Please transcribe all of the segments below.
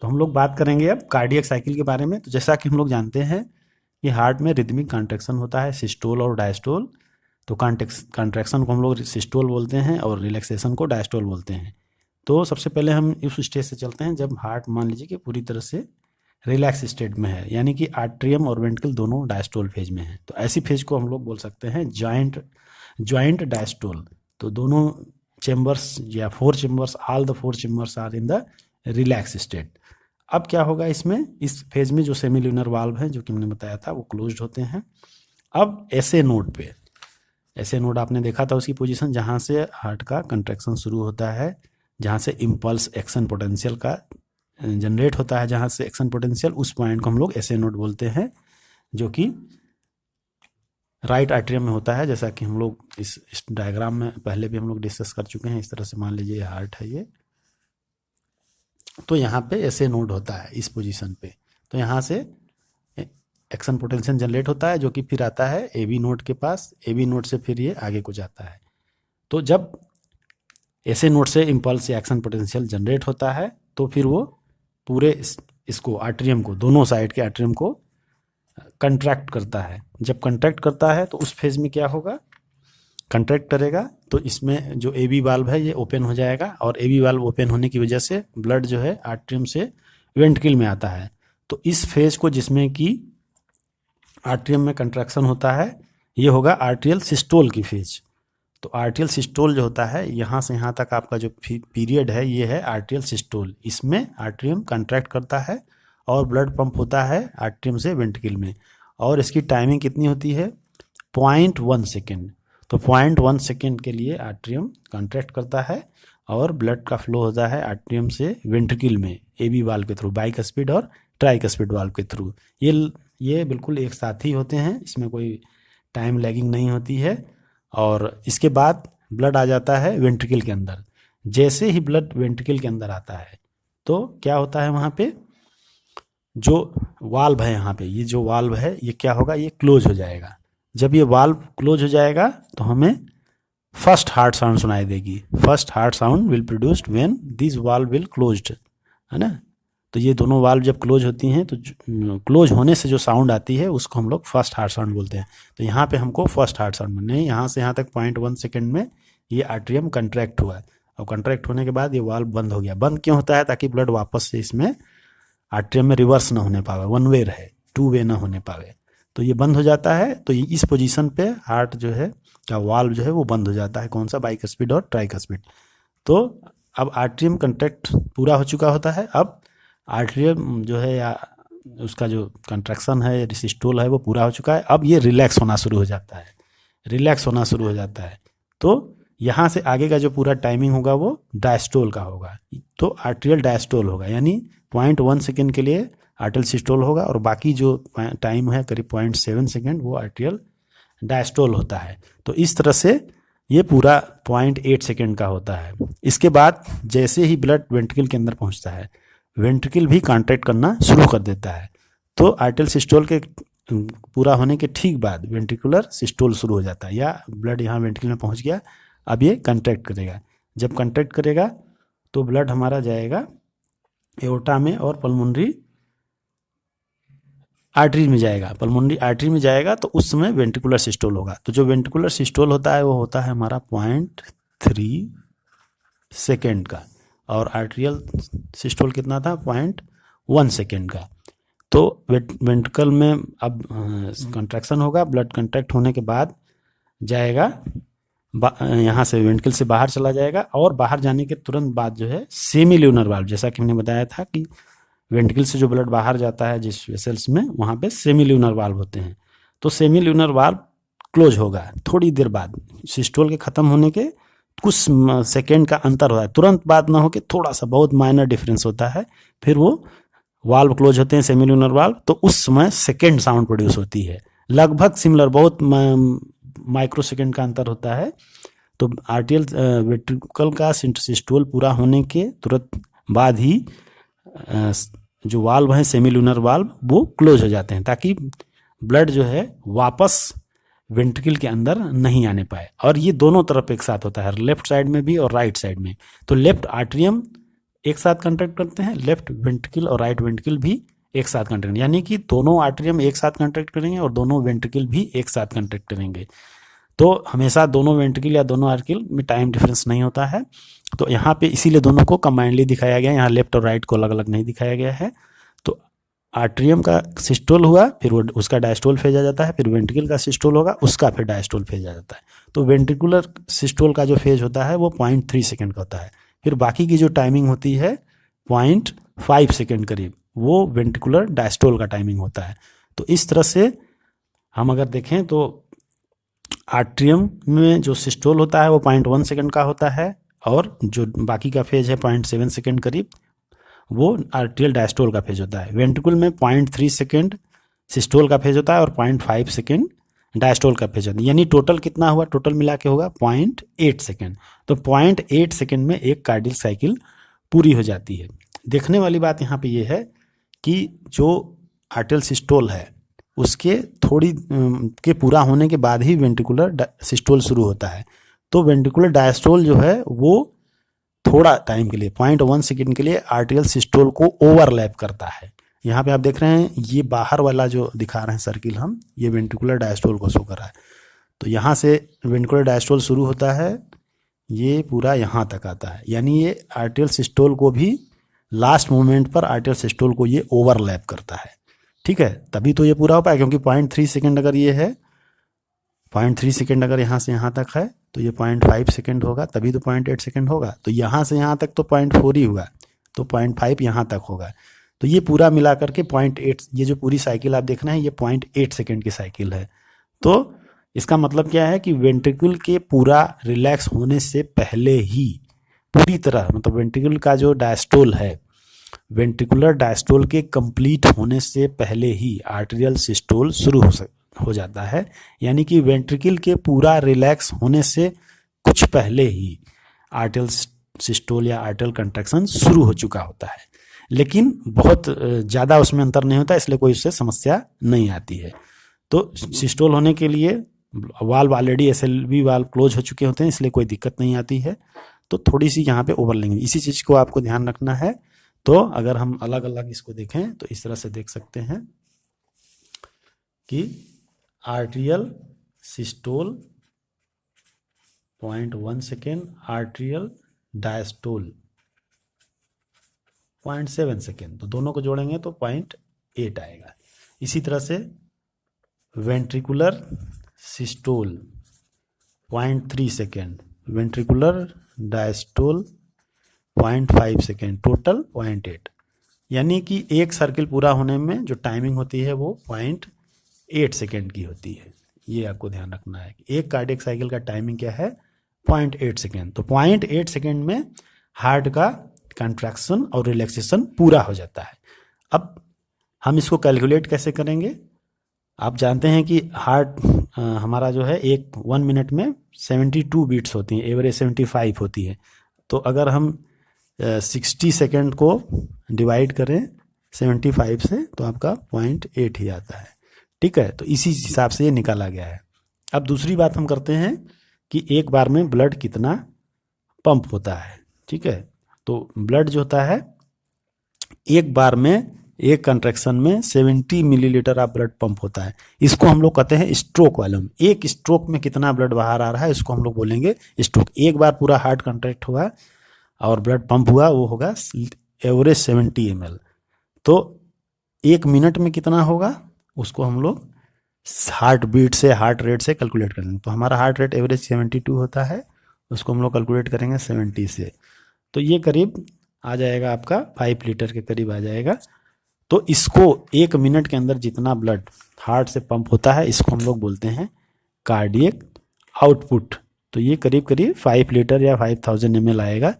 तो हम लोग बात करेंगे अब कार्डियक साइकिल के बारे में। तो जैसा कि हम लोग जानते हैं कि हार्ट में रिदमिक कॉन्ट्रैक्शन होता है, सिस्टोल और डायस्टोल। तो कॉन्ट्रैक्शन को हम लोग सिस्टोल बोलते हैं और रिलैक्सेशन को डायस्टोल बोलते हैं। तो सबसे पहले हम इस स्टेज से चलते हैं जब हार्ट मान लीजिए कि पूरी तरह से रिलैक्स स्टेट में है, यानी कि आर्ट्रियम और वेंट्रिकल दोनों डायस्टोल फेज में है। तो ऐसी फेज को हम लोग बोल सकते हैं जॉइंट डायस्टोल। तो दोनों चेम्बर्स या 4 chambers, all the 4 chambers are in the relax state. अब क्या होगा इसमें, इस फेज में जो सेमील्यूनर वाल्व है जो कि मैंने बताया था वो क्लोज्ड होते हैं। अब ऐसे नोड पे, ऐसे नोड आपने देखा था उसकी पोजीशन जहाँ से हार्ट का कंट्रैक्शन शुरू होता है, जहाँ से इम्पल्स एक्शन पोटेंशियल का जनरेट होता है, जहाँ से एक्शन पोटेंशियल, उस पॉइंट को हम लोग ऐसे नोड बोलते हैं, जो कि राइट आर्टरियम में होता है। जैसा कि हम लोग इस डायग्राम में पहले भी हम लोग डिस्कस कर चुके हैं। इस तरह से मान लीजिए ये हार्ट है ये, तो यहाँ पे ऐसे नोड होता है इस पोजीशन पे। तो यहाँ से एक्शन पोटेंशियल जनरेट होता है जो कि फिर आता है ए बी नोड के पास, ए बी नोड से फिर ये आगे को जाता है। तो जब ऐसे नोड से इम्पल्स या एक्शन पोटेंशियल जनरेट होता है तो फिर वो पूरे इसको आर्टरियम को, दोनों साइड के आर्टरियम को कंट्रैक्ट करता है। जब कंट्रैक्ट करता है तो उस फेज में क्या होगा, कंट्रैक्ट करेगा तो इसमें जो ए बी वाल्व है ये ओपन हो जाएगा, और ए बी वाल्व ओपन होने की वजह से ब्लड जो है आर्टरियम से वेंट्रिकल में आता है। तो इस फेज को, जिसमें कि आर्टरियम में कंट्रैक्शन होता है, ये होगा आर्टरियल सिस्टोल की फेज। तो आर्टरियल सिस्टोल जो होता है, यहाँ से यहाँ तक आपका जो पीरियड है ये है आर्टरियल सिस्टोल। इसमें आर्टरियम कंट्रैक्ट करता है और ब्लड पंप होता है आर्टरियम से वेंट्रिकल में, और इसकी टाइमिंग कितनी होती है, 0.1 सेकेंड। तो 0.1 सेकेंड के लिए आर्टरियम कंट्रैक्ट करता है और ब्लड का फ्लो होता है आर्टरियम से वेंट्रिकल में ए बी वाल्व के थ्रू, बाइकस्पिड और ट्राइकस्पिड वाल्व के थ्रू। ये बिल्कुल एक साथ ही होते हैं, इसमें कोई टाइम लैगिंग नहीं होती है। और इसके बाद ब्लड आ जाता है वेंट्रिकल के अंदर। जैसे ही ब्लड वेंट्रिकल के अंदर आता है तो क्या होता है, वहाँ पे जो वाल्व है, यहाँ पे ये जो वाल्व है ये क्या होगा, ये क्लोज हो जाएगा। जब ये वाल्व क्लोज हो जाएगा तो हमें फर्स्ट हार्ट साउंड सुनाई देगी। First heart sound will produced when this valve will closed, है ना। तो ये दोनों वाल्व जब क्लोज होती हैं तो क्लोज होने से जो साउंड आती है उसको हम लोग फर्स्ट हार्ट साउंड बोलते हैं। तो यहाँ पे हमको फर्स्ट हार्ट साउंड नहीं, यहाँ से यहाँ तक 0.1 सेकेंड में ये आर्टरियम कंट्रैक्ट हुआ है, और कंट्रैक्ट होने के बाद ये वाल्व बंद हो गया। बंद क्यों होता है, ताकि ब्लड वापस से इसमें आर्टरियम में रिवर्स ना होने पावे, वन वे रहे, टू वे ना होने पावे। तो ये बंद हो जाता है। तो इस पोजीशन पे हार्ट जो है का वाल्व जो है वो बंद हो जाता है। कौन सा, बाइकस्पिड और ट्राइकस्पिड। तो अब आर्टरियम कंट्रैक्ट पूरा हो चुका होता है। अब आर्टरियम जो है या उसका जो कंट्रैक्शन है, सिस्टोल है, वो पूरा हो चुका है। अब ये रिलैक्स होना शुरू हो जाता है, रिलैक्स होना शुरू हो जाता है। तो यहाँ से आगे का जो पूरा टाइमिंग होगा वो डायस्टोल का होगा। तो आर्टरियल डायस्टोल होगा, यानी 0.1 सेकेंड के लिए आर्टरियल सिस्टोल होगा, और बाकी जो टाइम है करीब 0.7 सेकेंड वो आर्टरियल डायस्टोल होता है। तो इस तरह से ये पूरा 0.8 सेकेंड का होता है। इसके बाद जैसे ही ब्लड वेंट्रिकल के अंदर पहुँचता है, वेंट्रिकल भी कॉन्ट्रैक्ट करना शुरू कर देता है। तो आर्टरियल सिस्टोल के पूरा होने के ठीक बाद वेंट्रिकुलर सिस्टोल शुरू हो जाता है, या ब्लड यहाँ वेंट्रिकल में पहुँच गया, अब ये कंट्रैक्ट करेगा। जब कंट्रैक्ट करेगा तो ब्लड हमारा जाएगा एओर्टा में और पल्मोनरी आर्टरी में जाएगा। पल्मोनरी आर्टरी में जाएगा तो उस समय वेंट्रिकुलर सिस्टोल होगा। तो जो वेंट्रिकुलर सिस्टोल होता है वो होता है हमारा 0.3 सेकेंड का, और आर्टरियल सिस्टोल कितना था, 0.1 सेकेंड का। तो वेंट्रिकल में अब कंट्रैक्शन होगा, ब्लड कंट्रैक्ट होने के बाद जाएगा यहाँ से वेंट्रिकल से बाहर चला जाएगा, और बाहर जाने के तुरंत बाद जो है सेमील्यूनर वाल्व, जैसा कि हमने बताया था कि वेंट्रिकल से जो ब्लड बाहर जाता है जिस वेसल्स में, वहाँ पे सेमील्यूनर वाल्व होते हैं। तो सेमील्यूनर वाल्व क्लोज होगा थोड़ी देर बाद, सिस्टोल के ख़त्म होने के कुछ सेकेंड का अंतर होता है, तुरंत बाद ना हो के थोड़ा सा बहुत माइनर डिफरेंस होता है। फिर वो वाल्व क्लोज होते हैं सेमील्यूनर वाल्व, तो उस समय सेकेंड साउंड प्रोड्यूस होती है, लगभग सिमिलर, बहुत माइक्रो सेकेंड का अंतर होता है। तो आर्टरियल वेंट्रिकल का सिस्टोल पूरा होने के तुरंत बाद ही जो वाल्व हैं सेमील्यूनर वाल्व वो क्लोज हो जाते हैं, ताकि ब्लड जो है वापस वेंट्रिकल के अंदर नहीं आने पाए। और ये दोनों तरफ एक साथ होता है, लेफ्ट साइड में भी और राइट साइड में। तो लेफ्ट आर्टरियम एक साथ कंट्रैक्ट करते हैं, लेफ्ट वेंट्रिकल और राइट वेंट्रिकल भी एक साथ कंट्रैक्ट, यानी कि दोनों आर्टरियम एक साथ कंट्रैक्ट करेंगे और दोनों वेंट्रिकल भी एक साथ कंट्रैक्ट करेंगे। तो हमेशा दोनों वेंट्रिकल या दोनों आर्टरिकल में टाइम डिफरेंस नहीं होता है। तो यहाँ पे इसीलिए दोनों को कंबाइंडली दिखाया गया है, यहाँ लेफ्ट और राइट को अलग अलग नहीं दिखाया गया है। तो आर्टरियम का सिस्टोल हुआ, फिर वो उसका डायस्टोल फेज आ जाता है, फिर वेंट्रिकल का सिस्टोल होगा, उसका फिर डायस्टोल फेज आ जाता है। तो वेंट्रिकुलर सिस्टोल का जो फेज होता है वो 0.3 सेकेंड का होता है। फिर बाकी की जो टाइमिंग होती है 0.5 सेकेंड करीब, वो वेंट्रिकुलर डायस्टोल का टाइमिंग होता है। तो इस तरह से हम अगर देखें तो आर्टरियम में जो सिस्टोल होता है वो 0.1 सेकेंड का होता है, और जो बाकी का फेज है 0.7 सेकेंड करीब, वो आर्टियल डायस्टोल का फेज होता है। वेंट्रिकल में 0.3 सेकेंड सिस्टोल का फेज होता है और 0.5 सेकेंड डायस्टोल का फेज होता है। यानी टोटल कितना हुआ, टोटल मिला के होगा 0.8 सेकेंड। तो 0.8 सेकेंड में एक कार्डियक साइकिल पूरी हो जाती है। देखने वाली बात यहाँ पे ये है कि जो आर्टियल सिस्टोल है उसके थोड़ी के पूरा होने के बाद ही वेंट्रिकुलर सिस्टोल शुरू होता है। तो वेंट्रिकुलर डायस्टोल जो है वो थोड़ा टाइम के लिए 0.1 सेकेंड के लिए आर्टियल सिस्टोल को ओवरलैप करता है। यहाँ पे आप देख रहे हैं ये बाहर वाला जो दिखा रहे हैं सर्किल हम, ये वेंट्रिकुलर डायस्टोल को शो कर रहा है। तो यहाँ से वेंट्रिकुलर डायस्टोल शुरू होता है, ये पूरा यहाँ तक आता है, यानी ये आर्टियल सिस्टोल को भी लास्ट मोमेंट पर आर्टियल सिस्टोल को ये ओवरलैप करता है। ठीक है, तभी तो ये पूरा हो पाया, क्योंकि 0.3 सेकेंड अगर ये है, 0.3 सेकेंड अगर यहाँ से यहाँ तक है तो ये 0.5 सेकेंड होगा, तभी तो 0.8 सेकेंड होगा। तो यहाँ से यहाँ तक तो 0.4 ही हुआ, तो 0.5 यहाँ तक होगा। तो ये पूरा मिला करके 0.8, ये जो पूरी साइकिल आप देख रहे हैं ये 0.8 सेकेंड की साइकिल है। तो इसका मतलब क्या है कि वेंट्रिकल के पूरा रिलैक्स होने से पहले ही पूरी तरह, मतलब वेंट्रिकल का जो डायस्टोल है, वेंट्रिकुलर डायस्टोल के कंप्लीट होने से पहले ही आर्टेरियल सिस्टोल शुरू हो जाता है। यानी कि वेंट्रिकल के पूरा रिलैक्स होने से कुछ पहले ही आर्टेरियल सिस्टोल या आर्टेरियल कंट्रैक्शन शुरू हो चुका होता है, लेकिन बहुत ज़्यादा उसमें अंतर नहीं होता, इसलिए कोई उससे समस्या नहीं आती है। तो सिस्टोल होने के लिए valve already SLV valve close हो चुके होते हैं, इसलिए कोई दिक्कत नहीं आती है। तो थोड़ी सी यहाँ पे ओवरलैपिंग, इसी चीज़ को आपको ध्यान रखना है। तो अगर हम अलग अलग इसको देखें तो इस तरह से देख सकते हैं कि arterial systole 0.1 second, arterial diastole 0.7 second, तो दोनों को जोड़ेंगे तो 0.8 आएगा। इसी तरह से ventricular systole 0.3 second, ventricular diastole 0.5 second, total 0.8। यानी कि एक सर्किल पूरा होने में जो टाइमिंग होती है वो 0.8 सेकेंड की होती है। ये आपको ध्यान रखना है कि एक कार्डियक साइकिल का टाइमिंग क्या है, 0.8 सेकेंड। तो 0.8 सेकेंड में हार्ट का कंट्रैक्शन और रिलैक्सेशन पूरा हो जाता है। अब हम इसको कैलकुलेट कैसे करेंगे, आप जानते हैं कि हार्ट हमारा जो है 1 मिनट में 72 बीट्स होती हैं, एवरेज 75 होती है। तो अगर हम 60 सेकेंड को डिवाइड करें 75 से तो आपका 0.8 ही आता है। ठीक है, तो इसी हिसाब से ये निकाला गया है। अब दूसरी बात हम करते हैं कि एक बार में ब्लड कितना पंप होता है। ठीक है, तो ब्लड जो होता है एक बार में, एक कंट्रैक्शन में 70 मिलीलीटर ऑफ ब्लड पंप होता है। इसको हम लोग कहते हैं स्ट्रोक वॉल्यूम। एक स्ट्रोक में कितना ब्लड बाहर आ रहा है इसको हम लोग बोलेंगे स्ट्रोक। एक बार पूरा हार्ट कंट्रैक्ट हुआ और ब्लड पंप हुआ, वो होगा एवरेज 70 ml। तो 1 मिनट में कितना होगा उसको हम लोग हार्ट बीट से, हार्ट रेट से कैलकुलेट करेंगे। तो हमारा हार्ट रेट एवरेज 72 होता है, उसको हम लोग कैलकुलेट करेंगे 70 से, तो ये करीब आ जाएगा आपका 5 लीटर के करीब आ जाएगा। तो इसको 1 मिनट के अंदर जितना ब्लड हार्ट से पंप होता है इसको हम लोग बोलते हैं कार्डियक आउटपुट। तो ये करीब करीब 5 लीटर या 5000 ml आएगा।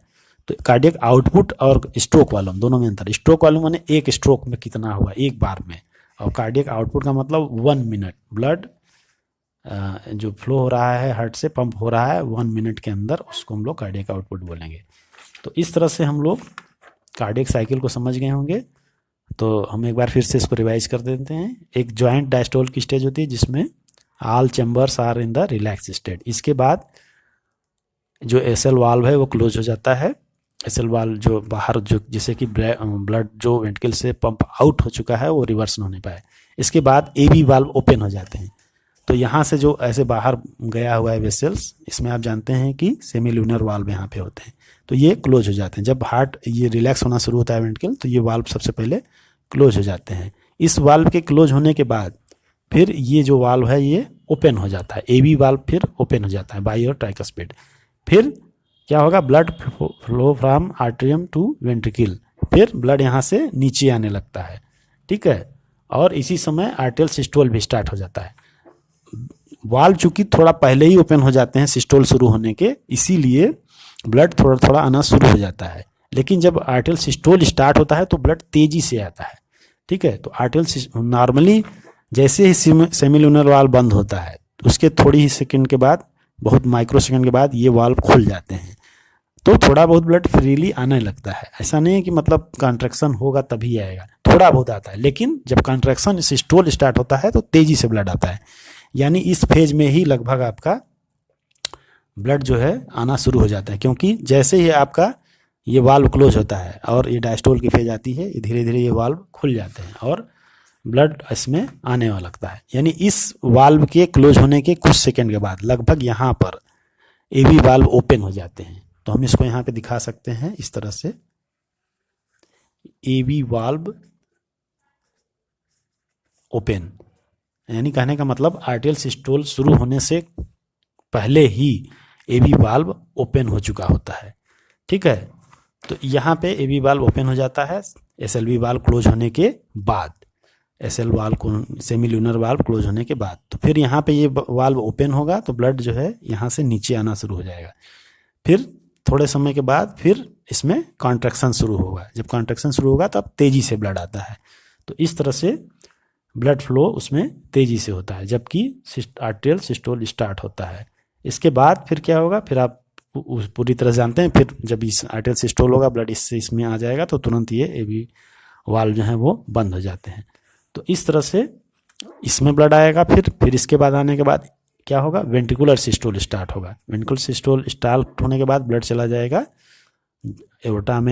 तो कार्डियक आउटपुट और स्ट्रोक वॉल्यूम दोनों में अंतर। स्ट्रोक वॉल्यूम माने एक स्ट्रोक में कितना हुआ एक बार में, और कार्डियक आउटपुट का मतलब 1 मिनट ब्लड जो फ्लो हो रहा है हार्ट से, पंप हो रहा है 1 मिनट के अंदर, उसको हम लोग कार्डियक आउटपुट बोलेंगे। तो इस तरह से हम लोग कार्डियक साइकिल को समझ गए होंगे। तो हम एक बार फिर से इसको रिवाइज कर देते हैं। एक जॉइंट डायस्टोल की स्टेज होती है जिसमें all chambers are in the relax state. इसके बाद जो एसएल वाल्व है वो क्लोज हो जाता है एसएल वाल्व जो बाहर जो जैसे कि ब्लड जो वेंट्रिकल से पंप आउट हो चुका है वो रिवर्स न होने पाए। इसके बाद एबी वाल्व ओपन हो जाते हैं। तो यहाँ से जो ऐसे बाहर गया हुआ है वेसल्स, इसमें आप जानते हैं कि सेमी ल्यूनर वाल्व यहाँ पे होते हैं, तो ये क्लोज हो जाते हैं। जब हार्ट ये रिलैक्स होना शुरू होता है वेंट्रिकल, तो ये वाल्व सबसे पहले क्लोज हो जाते हैं। इस वाल्व के क्लोज होने के बाद फिर ये जो वाल्व है ये ओपन हो जाता है, एबी वाल्व फिर ओपन हो जाता है बाई और ट्राइकस्पिड। फिर क्या होगा, blood flow from atrium to ventricle, फिर ब्लड यहाँ से नीचे आने लगता है, ठीक है। और इसी समय आर्टेरियल सिस्टोल भी स्टार्ट हो जाता है। वाल्व चूंकि थोड़ा पहले ही ओपन हो जाते हैं सिस्टोल शुरू होने के, इसीलिए ब्लड थोड़ा थोड़ा आना शुरू हो जाता है। लेकिन जब आर्टेरियल सिस्टोल स्टार्ट होता है तो ब्लड तेजी से आता है, ठीक है। तो आर्टेरियल नॉर्मली जैसे ही सेमिल्यूनर वाल्व बंद होता है उसके थोड़ी ही सेकंड के बाद, बहुत माइक्रो सेकंड के बाद ये वाल्व खुल जाते हैं, तो थोड़ा बहुत ब्लड फ्रीली आने लगता है। ऐसा नहीं है कि मतलब कॉन्ट्रैक्शन होगा तभी आएगा, थोड़ा बहुत आता है, लेकिन जब कॉन्ट्रैक्शन सिस्टोल स्टार्ट होता है तो तेजी से ब्लड आता है। यानी इस फेज में ही लगभग आपका ब्लड जो है आना शुरू हो जाता है, क्योंकि जैसे ही आपका ये वाल्व क्लोज होता है और ये डायस्टोल की फेज आती है, धीरे धीरे ये वाल्व खुल जाते हैं और ब्लड इसमें आने वाला लगता है। यानी इस वाल्व के क्लोज होने के कुछ सेकंड के बाद लगभग यहाँ पर एबी वाल्व ओपन हो जाते हैं। तो हम इसको यहाँ पे दिखा सकते हैं इस तरह से, एबी वाल्व ओपन, यानी कहने का मतलब आर्टेरियल सिस्टोल शुरू होने से पहले ही एबी वाल्व ओपन हो चुका होता है, ठीक है। तो यहाँ पे एबी वाल्व ओपन हो जाता है एसएलवी वाल्व क्लोज होने के बाद, SL valve semilunar valve close होने के बाद। तो फिर यहाँ पे ये वाल्व ओपन होगा तो ब्लड जो है यहाँ से नीचे आना शुरू हो जाएगा। फिर थोड़े समय के बाद फिर इसमें कॉन्ट्रैक्शन शुरू होगा। जब कॉन्ट्रैक्शन शुरू होगा तब तेजी से ब्लड आता है। तो इस तरह से ब्लड फ्लो उसमें तेजी से होता है, जबकि आर्टेरियल सिस्टोल स्टार्ट होता है। इसके बाद फिर क्या होगा, फिर आप पूरी तरह जानते हैं, फिर जब इस आर्टेरियल सिस्टोल होगा ब्लड इससे इसमें आ जाएगा तो तुरंत ये एबी वाल्व जो है वो बंद हो जाते हैं। तो इस तरह से इसमें ब्लड आएगा। फिर इसके बाद आने के बाद क्या होगा, वेंट्रिकुलर सिस्टोल स्टार्ट होगा। वेंट्रिकुलर सिस्टोल स्टार्ट होने के बाद ब्लड चला जाएगा एओर्टा में